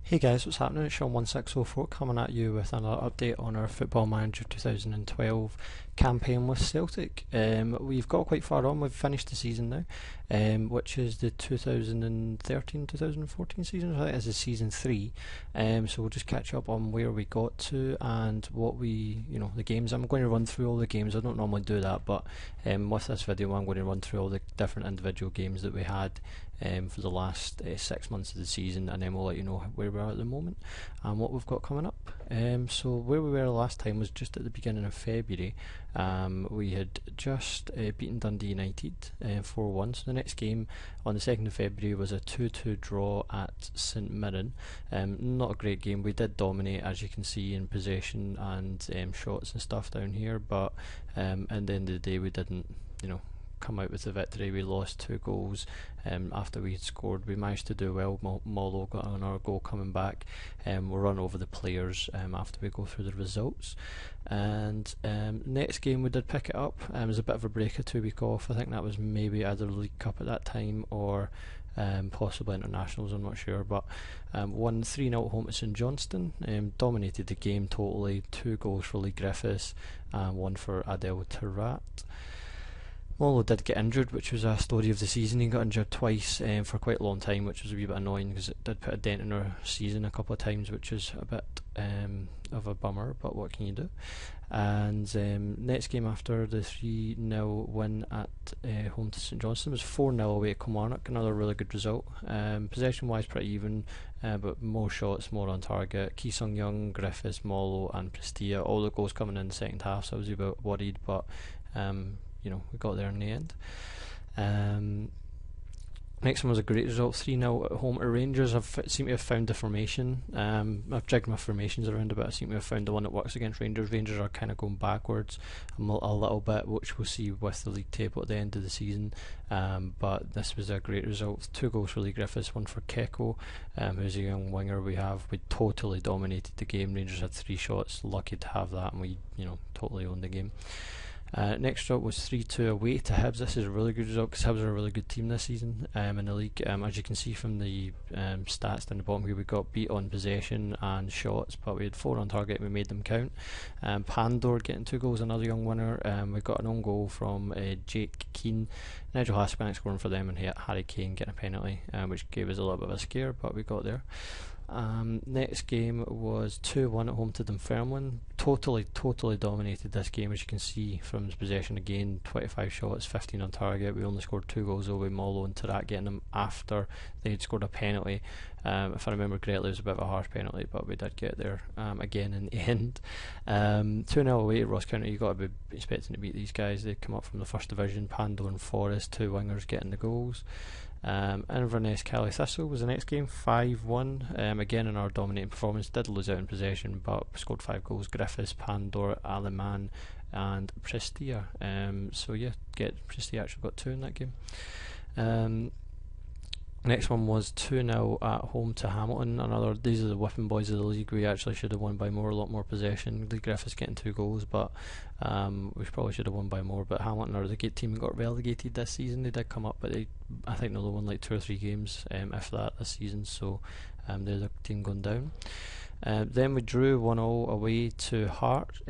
Hey guys, what's happening? It's Sean1604 coming at you with another update on our Football Manager 2012 campaign with Celtic. We've got quite far on, we've finished the season now, which is the 2013-2014 season, I think it's the season 3. So we'll just catch up on where we got to and what the games. I'm going to run through all the games. I don't normally do that, but with this video I'm going to run through all the different individual games that we had for the last 6 months of the season, and then we'll let you know where we are at the moment and what we've got coming up. So where we were last time was just at the beginning of February. We had just beaten Dundee United 4-1. So the next game on the 2nd of February was a 2-2 draw at St Mirren. Not a great game. We did dominate, as you can see, in possession and shots and stuff down here, but at the end of the day we didn't come out with the victory. We lost 2 goals after we had scored. We managed to do well. Molo got another goal coming back. We'll run over the players after we go through the results. And next game we did pick it up. It was a bit of a break, a 2-week off. I think that was maybe either League Cup at that time or possibly internationals, I'm not sure, but won 3-0 at home to St Johnstone. Dominated the game totally. 2 goals for Lee Griffiths and 1 for Adel Tarat. Molo did get injured, which was a story of the season. He got injured twice for quite a long time, which was a wee bit annoying because it did put a dent in our season a couple of times, which is a bit of a bummer, but what can you do? And next game after the 3-0 win at home to St Johnstone was 4-0 away at Kilmarnock, another really good result. Possession wise pretty even, but more shots, more on target. Ki Sung Young, Griffiths, Molo and Prestia, all the goals coming in the second half, so I was a bit worried, but we got there in the end. Next one was a great result, 3-0 at home to Rangers. Seem to have found the formation. I've jigged my formations around a bit. I seem to have found the one that works against Rangers. Rangers are kind of going backwards a little bit, which we'll see with the league table at the end of the season. But this was a great result. 2 goals for Lee Griffiths, 1 for Keko, who's a young winger we totally dominated the game. Rangers had 3 shots, lucky to have that, and we totally owned the game. Next up was 3-2 away to Hibs. This is a really good result because Hibs are a really good team this season in the league. As you can see from the stats down the bottom here, we got beat on possession and shots, but we had 4 on target and we made them count. Pandor getting 2 goals, another young winner. We got an own goal from Jake Keane, Nigel Hasselbank scoring for them, and Harry Kane getting a penalty, which gave us a little bit of a scare, but we got there. Next game was 2-1 at home to Dunfermline. Totally dominated this game, as you can see from his possession again. 25 shots, 15 on target. We only scored 2 goals over Molo and Tarat getting them after they had scored a penalty. If I remember correctly, it was a bit of a harsh penalty, but we did get there again in the end. 2-0 away to Ross County. You've got to be expecting to beat these guys. They come up from the first division. Pando and Forrest, 2 wingers getting the goals. Inverness Cali Thistle was the next game, 5-1. Again, in our dominating performance, did lose out in possession, but scored 5 goals. Griffiths, Pandor, Aleman, and Prestia. Prestia actually got 2 in that game. Next one was 2-0 at home to Hamilton. These are the whipping boys of the league. We actually should have won by more, a lot more possession. Lee Griffiths getting 2 goals, but we probably should have won by more. But Hamilton are the team that got relegated this season. They did come up, but I think they'll won like 2 or 3 games, if that, this season. So they're the team going down. Then we drew 1-1 away to Hibs.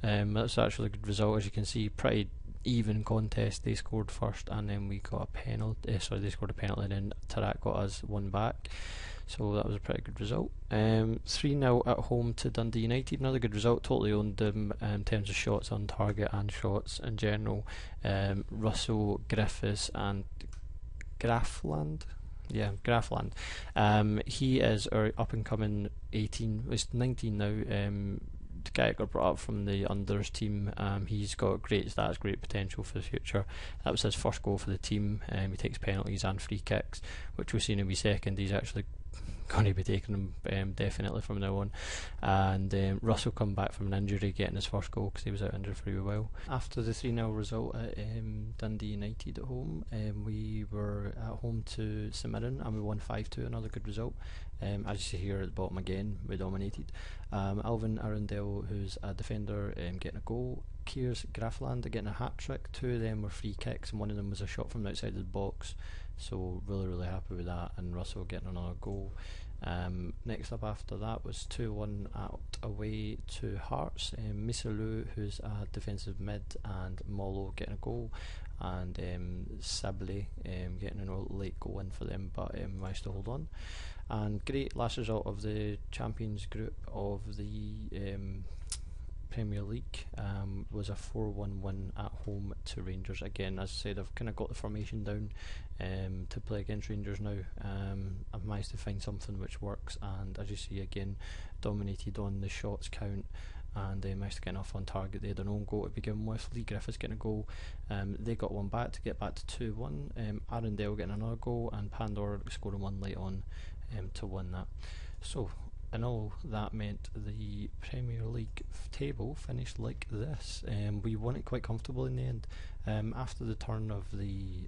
That's actually a good result, as you can see. Pretty even contest. They scored first and then we got a penalty. They scored a penalty and then Tarat got us one back, so that was a pretty good result. 3-0 at home to Dundee United, another good result. Totally owned them in terms of shots on target and shots in general. Russell, Griffiths and Grafland. He is our up and coming 18, he's 19 now. The guy got brought up from the unders team. He's got great stats, great potential for the future. That was his first goal for the team. He takes penalties and free kicks, which we've seen in a wee second. He's actually going to be taking them definitely from now on. And Russell come back from an injury, getting his first goal because he was out injured for a while. After the 3-0 result at Dundee United at home, we were at home to St Mirren and we won 5-2, another good result. As you see here at the bottom again, we dominated. Alvin Arundel, who's a defender, getting a goal. Kiers Grafland getting a hat-trick. 2 of them were free kicks and 1 of them was a shot from outside the box, so really happy with that, and Russell getting another goal. Next up after that was 2-1 out away to Hearts. Misalou, who's a defensive mid, and Molo getting a goal, and Sablé getting a late goal in for them, but managed to hold on. And great last result of the Champions Group of the Premier League was a 4-1 win at home to Rangers. Again, as I said, I've kind of got the formation down to play against Rangers now. I've managed to find something which works, and as you see, again, dominated on the shots count, and they managed to get enough on target. They had an own goal to begin with. Lee Griffiths getting a goal. They got one back to get back to 2-1. Arundel getting another goal, and Pandora scoring one late on to win that. So, and all that meant the Premier League table finished like this. We won it quite comfortably in the end. After the turn of the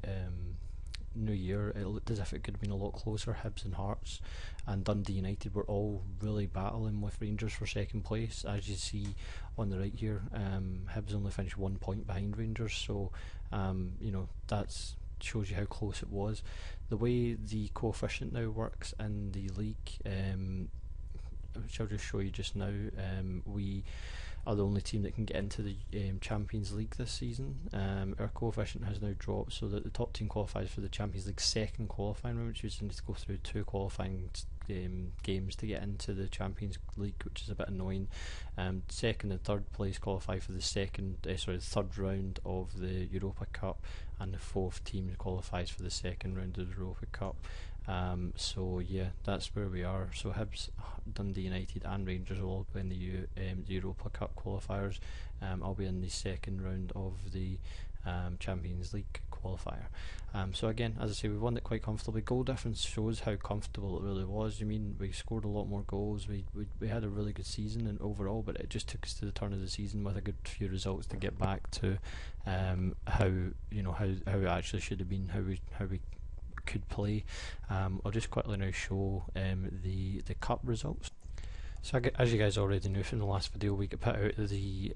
new year, it looked as if it could have been a lot closer. Hibs and Hearts and Dundee United were all really battling with Rangers for second place. As you see on the right here, Hibs only finished 1 point behind Rangers, so that's shows you how close it was. The way the coefficient now works in the league, which I'll just show you just now, we are the only team that can get into the Champions League this season. Our coefficient has now dropped so that the top team qualifies for the Champions League second qualifying round, which means you need to go through 2 qualifying games to get into the Champions League, which is a bit annoying. Second and third place qualify for the third round of the Europa Cup, and the 4th team qualifies for the second round of the Europa Cup. So yeah, that's where we are. So Hibs, Dundee United and Rangers will all be in the Europa Cup qualifiers. I'll be in the second round of the Champions League qualifier. So again, as I say, we won it quite comfortably. Goal difference shows how comfortable it really was. I mean, we scored a lot more goals. We had a really good season and overall, but it just took us to the turn of the season with a good few results to get back to how it actually should have been, how we could play. I'll just quickly now show the cup results. So as you guys already knew from the last video, we got put out of the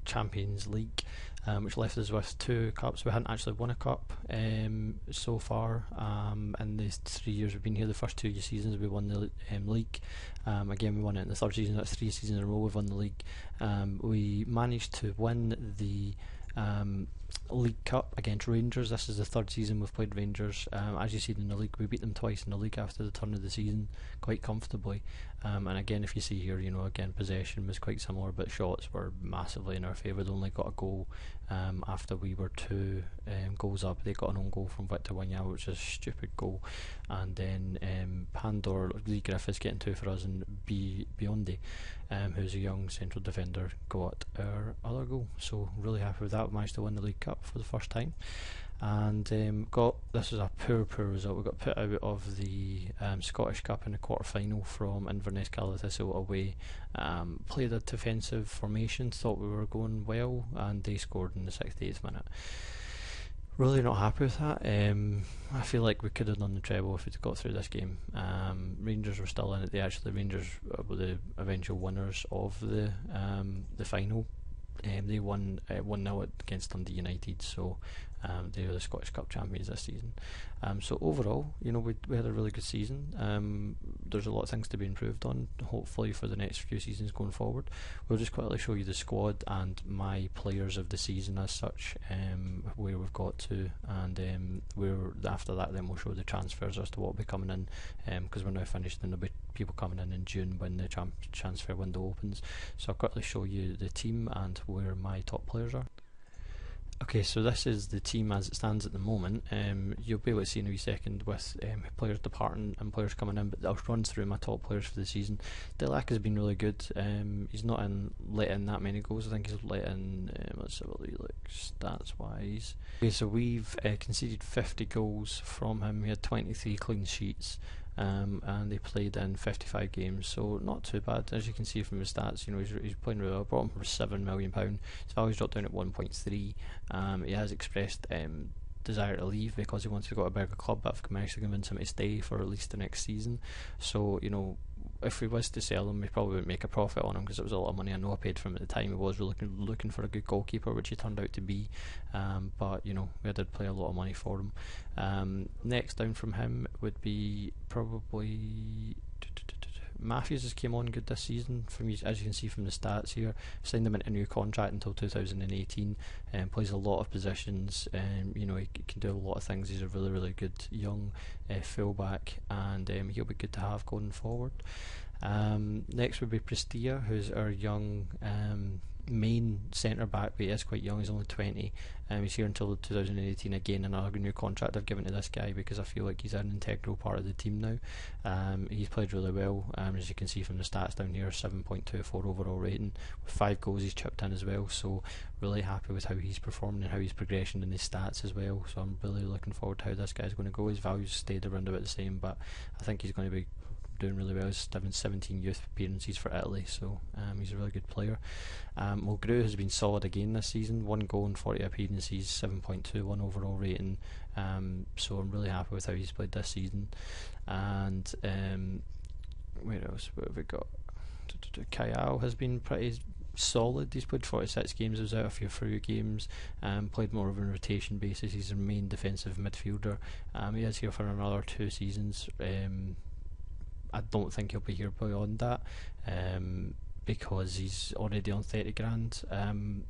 Champions League, which left us with 2 cups. We hadn't actually won a cup so far in the 3 years we've been here. The first 2 seasons we won the league. Again, we won it in the 3rd season. That's 3 seasons in a row we've won the league. We managed to win the League Cup against Rangers. This is the 3rd season we've played Rangers. As you see in the league, we beat them twice in the league after the turn of the season quite comfortably. And again, if you see here, again, possession was quite similar, but shots were massively in our favour. They only got a goal after we were 2 goals up. They got an own goal from Victor Wanyama, which is a stupid goal, and then Pandora, Lee Griffiths getting 2 for us, and Biondi, who's a young central defender, got our other goal. So really happy with that. We managed to win the League Cup for the first time, and this was a poor result. We got put out of the Scottish Cup in the quarter final from Inverness Callathistle away. Played a defensive formation, thought we were going well, and they scored in the 68th minute. Really not happy with that. I feel like we could have done the treble if we'd got through this game. Rangers were still in it. Rangers were the eventual winners of the final. They won 1-0 against Dundee United, so they are the Scottish Cup champions this season. So overall, we had a really good season. There's a lot of things to be improved on, hopefully, for the next few seasons going forward. We'll just quickly show you the squad and my players of the season as such, where we've got to, and after that then we'll show the transfers as to what will be coming in, because we're now finished and there'll be people coming in June when the transfer window opens. So I'll quickly show you the team and where my top players are. Okay, so this is the team as it stands at the moment. You'll be able to see in a wee second with players departing and players coming in, but I'll run through my top players for the season. Delac has been really good. He's not let in that many goals. I think he's let in, let's have a look stats wise. Okay, so we've conceded 50 goals from him. He had 23 clean sheets. And they played in 55 games, so not too bad. As you can see from his stats, he's playing really well. Brought him for £7 million. His value's dropped down at 1.3. He has expressed desire to leave because he wants to go to a bigger club, but I've managed to convince him to stay for at least the next season. So if we was to sell him, we probably wouldn't make a profit on him because it was a lot of money. I know I paid for him at the time. He was really looking for a good goalkeeper, which he turned out to be. But we did pay a lot of money for him. Next down from him would be probably Matthews. Has came on good this season, as you can see from the stats here. Signed him into a new contract until 2018, and plays a lot of positions. He can do a lot of things. He's a really, really good young fullback, and he'll be good to have going forward. Next would be Prestia, who's our young main centre back, but he is quite young. He's only 20. He's here until 2018. Again, another new contract I've given to this guy because I feel like he's an integral part of the team now. He's played really well, as you can see from the stats down here. 7.24 overall rating with 5 goals he's chipped in as well, so really happy with how he's performing and how he's progressing in his stats as well. So I'm really looking forward to how this guy's going to go. His values stayed around about the same, but I think he's going to be doing really well. He's having 17 youth appearances for Italy, so he's a really good player. Mulgrew has been solid again this season. 1 goal in 40 appearances, 7.21 overall rating. So I'm really happy with how he's played this season. And where else? What have we got? Kayal has been pretty solid. He's played 46 games. He was out a few games. Played more of a rotation basis. He's a main defensive midfielder. He is here for another 2 seasons. I don't think he'll be here beyond that, because he's already on 30 grand.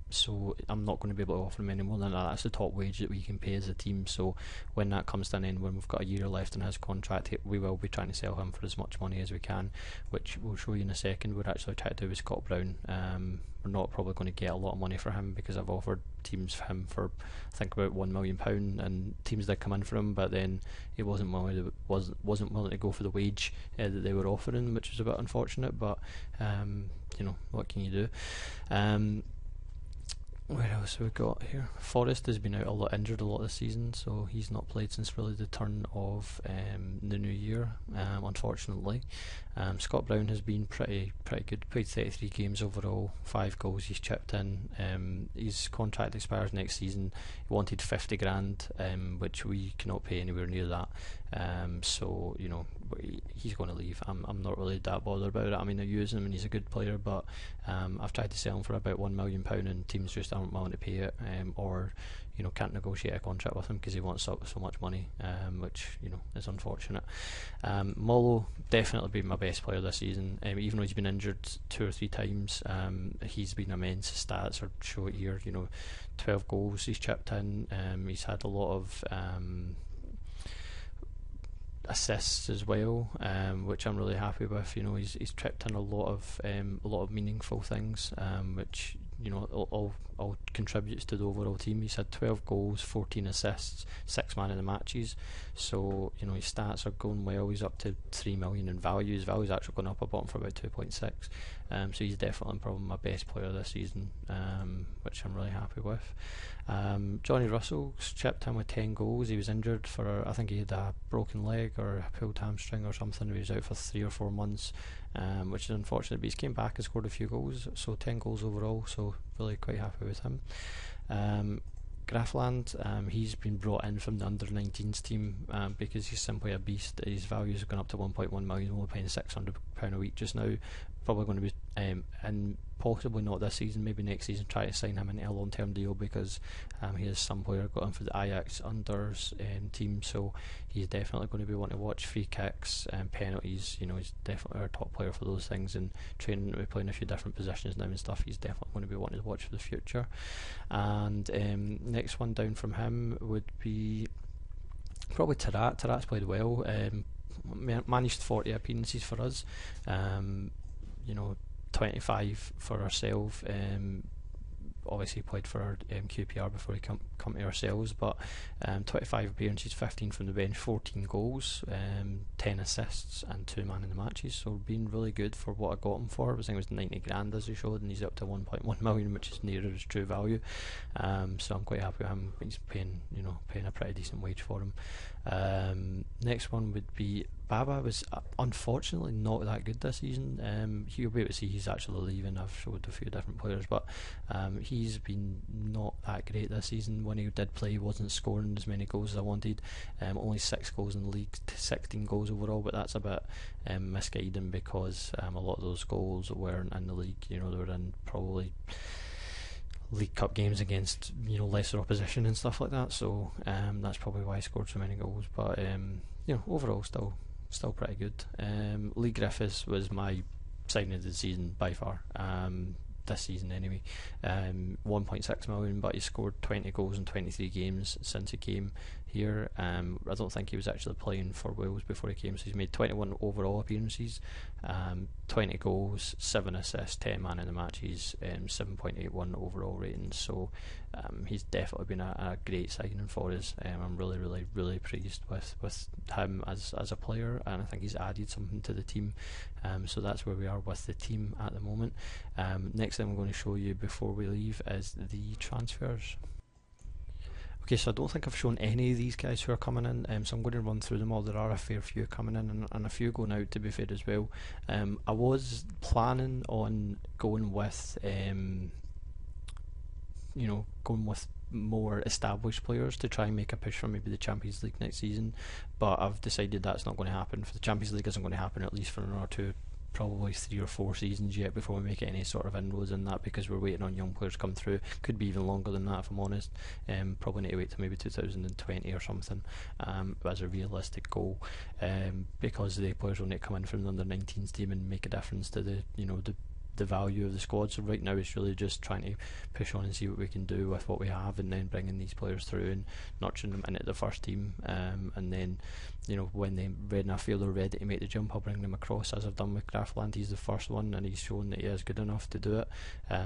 So I'm not going to be able to offer him any more than that. That's the top wage that we can pay as a team. So when that comes to an end, when we've got a year left in his contract, we will be trying to sell him for as much money as we can, which we'll show you in a second. We're actually trying to do with Scott Brown. We're not probably going to get a lot of money for him because I've offered teams for him for I think about £1 million, and teams did come in for him, but then he wasn't willing to go for the wage that they were offering, which was a bit unfortunate. But what can you do? Where else have we got here? Forrest has been out injured a lot this season, so he's not played since really the turn of the new year, unfortunately. Scott Brown has been pretty good. Played 33 games overall, 5 goals he's chipped in. His contract expires next season. He wanted 50 grand, which we cannot pay anywhere near that. So he's going to leave. I'm not really that bothered about it. I mean, I use him and he's a good player, but I've tried to sell him for about £1 million, and teams just aren't willing to pay it, or can't negotiate a contract with him because he wants so much money, which is unfortunate. Molo definitely been my best player this season, even though he's been injured 2 or 3 times. He's been immense. His stats are show it here. 12 goals he's chipped in. He's had a lot of assists as well, which I'm really happy with. He's tripped in a lot of meaningful things, which all contributes to the overall team. He's had 12 goals, 14 assists, 6 man in the matches. So his stats are going well. He's up to 3 million in value. His value's actually gone up a bottom for about 2.6. So he's definitely probably my best player this season, which I'm really happy with. Johnny Russell's chipped in with 10 goals. He was injured for, I think he had a broken leg or a pulled hamstring or something. He was out for 3 or 4 months, which is unfortunate, but he's came back and scored a few goals, so 10 goals overall, so really quite happy with him. Grafland, he's been brought in from the under-19s team because he's simply a beast. His values have gone up to 1.1 million, only paying £600 a week just now. Probably going to be and possibly not this season, maybe next season, try to sign him into a long-term deal because he is some player got him for the Ajax unders team, so he's definitely going to be one to watch. Free kicks and penalties, he's definitely our top player for those things, and training, we're playing a few different positions now and stuff. He's definitely going to be one to watch for the future. And next one down from him would be probably Tarat. Tarat's played well, managed 40 appearances for us, 25 for ourselves. Obviously played for our QPR before he come to ourselves, but 25 appearances, 15 from the bench, 14 goals, 10 assists and 2 man in the matches, so being really good for what I got him for. I think it was 90 grand as he showed, and he's up to 1.1 million, which is nearer his true value. So I'm quite happy with him. He's paying a pretty decent wage for him. Next one would be Baba. Was unfortunately not that good this season. You'll be able to see he's actually leaving. I've showed a few different players, but he's been not that great this season. When he did play, he wasn't scoring as many goals as I wanted. Only 6 goals in the league, 16 goals overall, but that's a bit misguiding because a lot of those goals weren't in the league. They were in probably League Cup games against lesser opposition and stuff like that. So that's probably why he scored so many goals. But overall, still pretty good. Lee Griffiths was my signing of the season by far. This season anyway. 1.6 million, but he scored 20 goals in 23 games since he came here. I don't think he was actually playing for Wales before he came, so he's made 21 overall appearances, 20 goals, 7 assists, 10 man in the matches, 7.81 overall ratings. So he's definitely been a great signing for us. I'm really pleased with him as a player, and I think he's added something to the team. So that's where we are with the team at the moment. Next thing I'm going to show you before we leave is the transfers. Okay, so I don't think I've shown any of these guys who are coming in, so I'm going to run through them all. There are a fair few coming in and a few going out, to be fair as well. I was planning on going with more established players to try and make a push for maybe the Champions League next season, but I've decided that's not going to happen. For the Champions League isn't going to happen at least for another 2, probably 3 or 4 seasons yet before we make any sort of inroads in that, because we're waiting on young players to come through. Could be even longer than that if I'm honest. Probably need to wait till maybe 2020 or something as a realistic goal, because the players will need to come in from the under-19s team and make a difference to the value of the squad. So right now it's really just trying to push on and see what we can do with what we have, and then bringing these players through and nurturing them into the first team, and then when I feel they're ready to make the jump, I'll bring them across, as I've done with Graafland. He's the first one and he's shown that he is good enough to do it,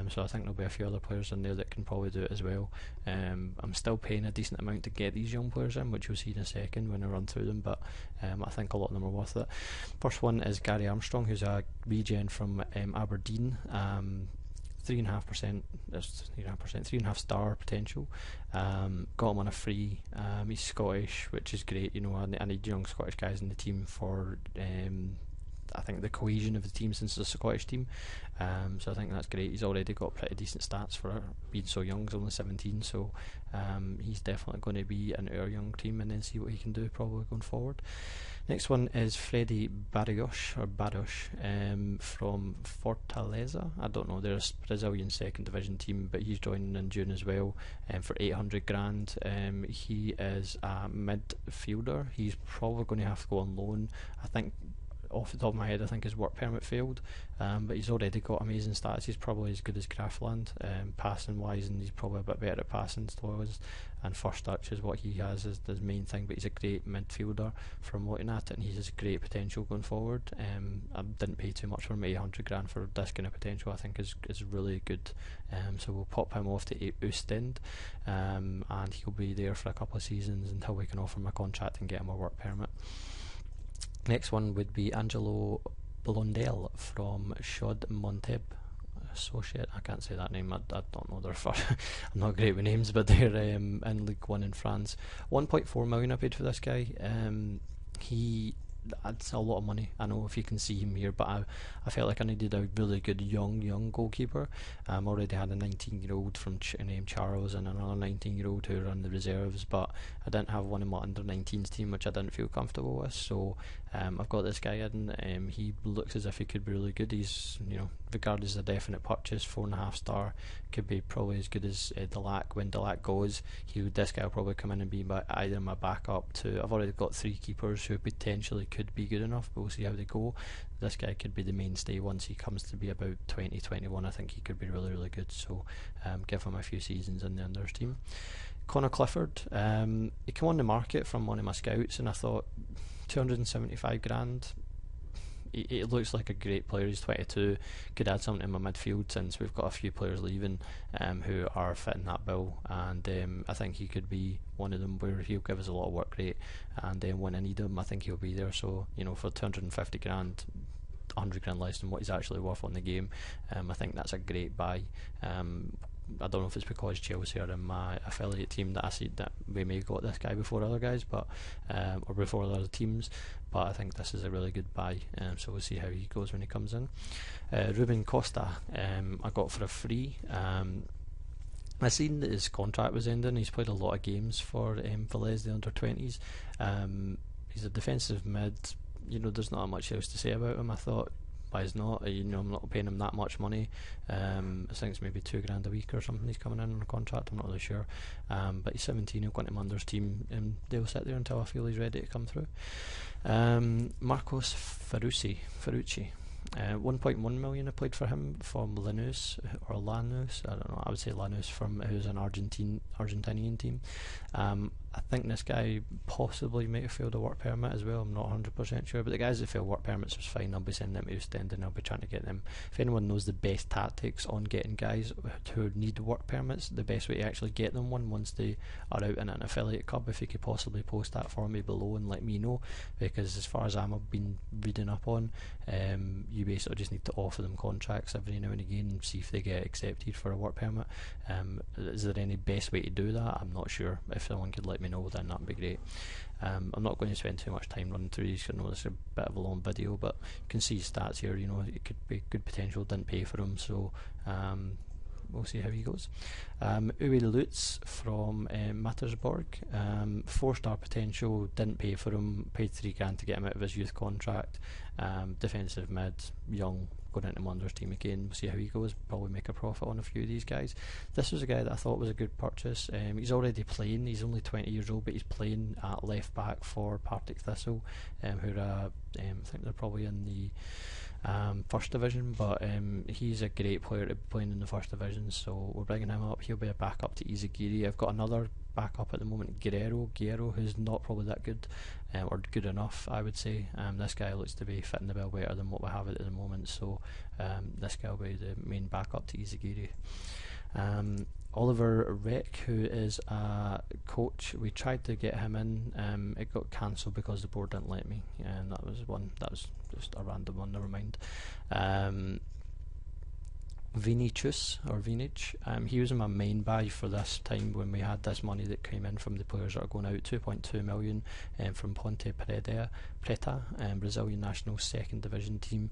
so I think there'll be a few other players in there that can probably do it as well. I'm still paying a decent amount to get these young players in, which you'll see in a second when I run through them, but I think a lot of them are worth it. First one is Gary Armstrong, who's a regen from Aberdeen. 3.5%, 3.5 star potential. Got him on a free. He's Scottish, which is great. I need young Scottish guys in the team for I think the cohesion of the team, since it's a Scottish team. So I think that's great. He's already got pretty decent stats for being so young. He's only 17, so he's definitely going to be in our young team, and then see what he can do probably going forward. Next one is Freddy Barrios from Fortaleza. I don't know, they're a Brazilian second division team, but he's joining in June as well, for 800 grand. He is a midfielder. He's probably going to have to go on loan. I think, off the top of my head, I think his work permit failed, but he's already got amazing stats. He's probably as good as Graafland, passing wise, and he's probably a bit better at passing still is, and first touch is what he has as his main thing. But he's a great midfielder from looking at it, and he has great potential going forward. I didn't pay too much for him. 800 grand for this kind of potential I think is really good. So we'll pop him off to Oostend, and he'll be there for a couple of seasons until we can offer him a contract and get him a work permit. Next one would be Angelo Blondel from Chaude Monteb. Associate, I can't say that name. I don't know their first. I'm not great with names, but they're in League One in France. 1.4 million I paid for this guy. That's a lot of money, I know, if you can see him here, but I felt like I needed a really good young goalkeeper. Already had a 19-year-old from named Charles and another 19-year-old who run the reserves, but I didn't have one in my under-19s team, which I didn't feel comfortable with. So I've got this guy in. He looks as if he could be really good. He's, regarded as a definite purchase, 4.5 star. Could be probably as good as Delac when Delac goes. This guy will probably come in and be either my backup to. I've already got 3 keepers who potentially could be good enough, but we'll see how they go. This guy could be the mainstay once he comes to be about 20, 21. I think he could be really good. So give him a few seasons in the unders team. Connor Clifford, he came on the market from one of my scouts, and I thought 275 grand. He looks like a great player. He's 22, could add something in my midfield, since we've got a few players leaving who are fitting that bill, and I think he could be one of them where he'll give us a lot of work rate, and when I need him I think he'll be there. So for 250 grand, 100 grand less than what he's actually worth on the game, I think that's a great buy. I don't know if it's because Chelsea are in my affiliate team that I see that we may got this guy before other guys, but or before other teams. But I think this is a really good buy, so we'll see how he goes when he comes in. Ruben Costa, I got for a free. I seen that his contract was ending. He's played a lot of games for Velez, the under-20s. He's a defensive mid. There's not much else to say about him. I thought, why he's not? I'm not paying him that much money. I think it's maybe $2,000 a week or something. He's coming in on a contract. I'm not really sure. But he's 17. He'll go into Munder's team, and they'll sit there until I feel he's ready to come through. Marcos Ferrucci. 1.1 million I played for him from Lanús, I don't know, I would say Lanús, who's an Argentinian team. I think this guy possibly might have failed a work permit as well. I'm not 100% sure, but the guys that fail work permits was fine. I'll be sending them to Ostend and I'll be trying to get them. If anyone knows the best tactics on getting guys who need work permits, the best way to actually get them one once they are out in an affiliate club, if you could possibly post that for me below and let me know, because as far as I've been reading up on, you basically just need to offer them contracts every now and again and see if they get accepted for a work permit. Is there any best way to do that? I'm not sure. If someone could let me know, then that'd be great. I'm not going to spend too much time running through these because I know this is a bit of a long video, but you can see his stats here. It could be good potential. Didn't pay for him, so we'll see how he goes. Uwe Lutz from Mattersburg, 4-star potential. Didn't pay for him. Paid $3,000 to get him out of his youth contract. Defensive mid, young, going into Munder's team again. We'll see how he goes. Probably make a profit on a few of these guys. This was a guy that I thought was a good purchase. He's already playing. He's only 20 years old, but he's playing at left back for Partick Thistle, who are I think they're probably in the first division, but he's a great player to be playing in the first division, so we're bringing him up. He'll be a backup to Izagiri. I've got another backup at the moment, Guerrero, who's not probably that good, or good enough, I would say. This guy looks to be fitting the bill better than what we have at the moment, so this guy will be the main backup to Izagiri. Oliver Reck, who is a coach, we tried to get him in, it got cancelled because the board didn't let me, and that was just a random one, never mind. Vinicius, he was in my main buy for this time when we had this money that came in from the players that are going out, 2.2 million from Ponte Preta, Brazilian national second division team.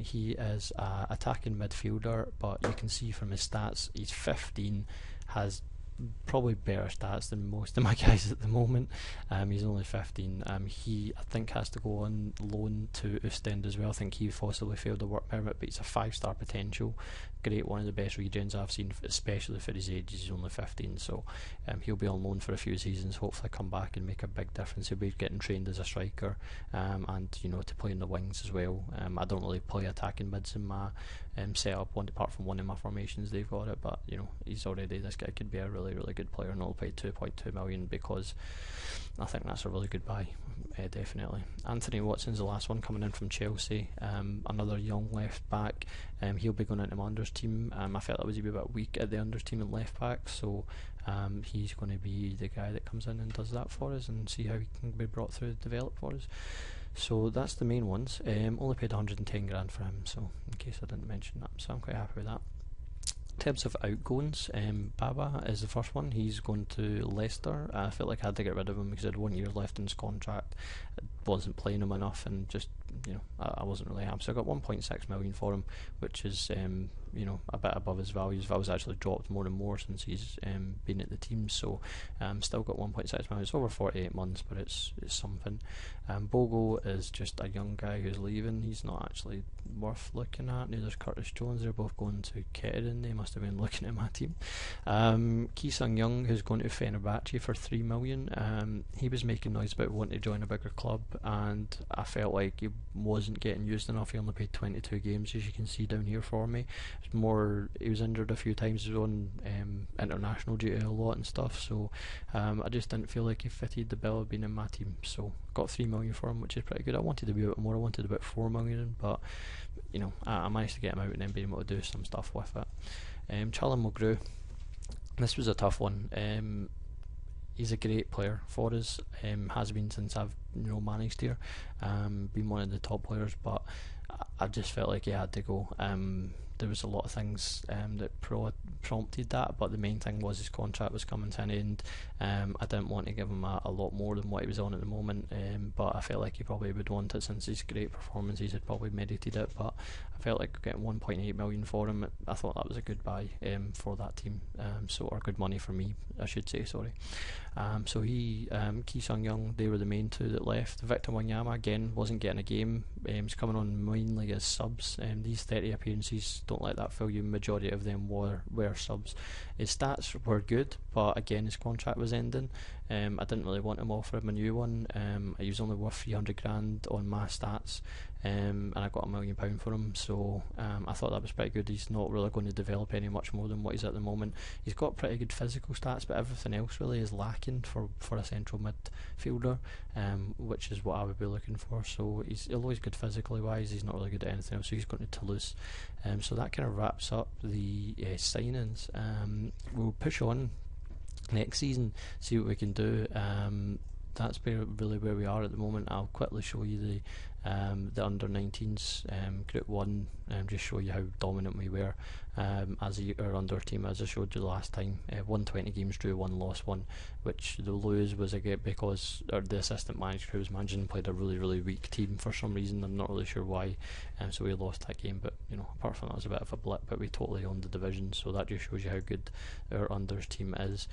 He is an attacking midfielder, but you can see from his stats, he's 15, has probably better stats than most of my guys at the moment. He's only 15. He, I think, has to go on loan to Ostend as well. I think he possibly failed the work permit, but he's a 5-star potential. Great, one of the best regions I've seen, especially for his age. He's only 15, so he'll be on loan for a few seasons. Hopefully come back and make a big difference. He'll be getting trained as a striker, and to play in the wings as well. I don't really play attacking mids in my setup, apart from one of my formations they've got it, but he's already, this guy could be a really, really good player, and I'll pay 2.2 million because I think that's a really good buy, definitely. Anthony Watson's the last one coming in from Chelsea, another young left back. He'll be going into my unders team. I felt that was a bit weak at the unders team and left back, so he's going to be the guy that comes in and does that for us and see how he can be brought through to develop for us. So that's the main ones. Only paid 110 grand for him, so in case I didn't mention that, so I'm quite happy with that. In terms of outgoings, Baba is the first one. He's going to Leicester. I felt like I had to get rid of him because he had 1 year left in his contract. I wasn't playing him enough, and just I wasn't really happy. So I got 1.6 million for him, which is a bit above his value. His value's actually dropped more and more since he's been at the team. So still got 1.6 million. It's over 48 months, but it's something. Bogo is just a young guy who's leaving. He's not actually worth looking at. Neither's Curtis Jones. They're both going to Kettering. They must have been looking at my team. Ki Sung Young, who's going to Fenerbahce for 3 million. He was making noise about wanting to join a bigger club, and I felt like he wasn't getting used enough. He only played 22 games, as you can see down here for me. It's more, he was injured a few times. He was on international duty a lot and stuff, so I just didn't feel like he fitted the bill of being in my team. So got 3 million for him, which is pretty good. I wanted to be a bit more. I wanted about 4 million, but I managed to get him out and then being able to do some stuff with it. Callum Mulgrew, this was a tough one. He's a great player for us, has been since I've managed here, been one of the top players, but I just felt like he had to go. there was a lot of things that prompted that, but the main thing was his contract was coming to an end. I didn't want to give him a lot more than what he was on at the moment, but I felt like he probably would want it since his great performances had probably merited it. But I felt like getting 1.8 million for him, I thought that was a good buy for that team, or good money for me, I should say, sorry. So he, Ki Sung Young, they were the main two that left. Victor Wanyama again wasn't getting a game. He's coming on mainly as subs. These 30 appearances, don't let that fool you, majority of them were subs. His stats were good, but again his contract was ending. I didn't really want him, offer him a new one. He was only worth 300 grand on my stats, and I got £1 million for him, so I thought that was pretty good. He's not really going to develop any much more than what he's at the moment. He's got pretty good physical stats, but everything else really is lacking for a central midfielder, which is what I would be looking for. So he's always good physically wise, he's not really good at anything else, so he's going to Toulouse. So that kind of wraps up the signings. We'll push on next season, see what we can do. That's really where we are at the moment. I'll quickly show you the under 19s Group 1, just show you how dominant we were as our under team, as I showed you the last time. 120 games, drew 1, lost 1, which the lose was because the assistant manager who was managing played a really weak team for some reason. I'm not really sure why, so we lost that game. But apart from that, it was a bit of a blip, but we totally owned the division, so that just shows you how good our unders team is,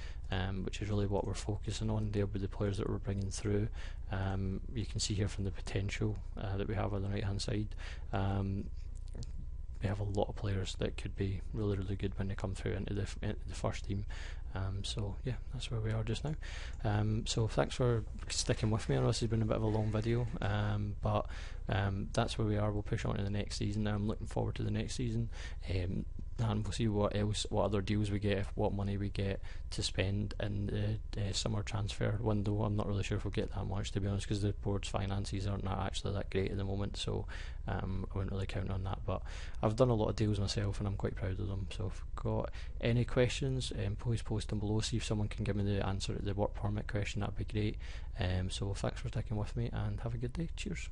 which is really what we're focusing on. They'll be the players that we're bringing through. You can see here from the potential that we have on the right hand side. We have a lot of players that could be really good when they come through into the first team. So yeah, that's where we are just now. So thanks for sticking with me. I know this has been a bit of a long video, but that's where we are. We'll push on to the next season. I'm looking forward to the next season, and we'll see what other deals we get, what money we get to spend in the summer transfer window. I'm not really sure if we'll get that much, to be honest, because the board's finances aren't actually that great at the moment, so I wouldn't really count on that. But I've done a lot of deals myself and I'm quite proud of them. So if you've got any questions, please post them below. See if someone can give me the answer to the work permit question, that'd be great. So thanks for sticking with me and have a good day. Cheers.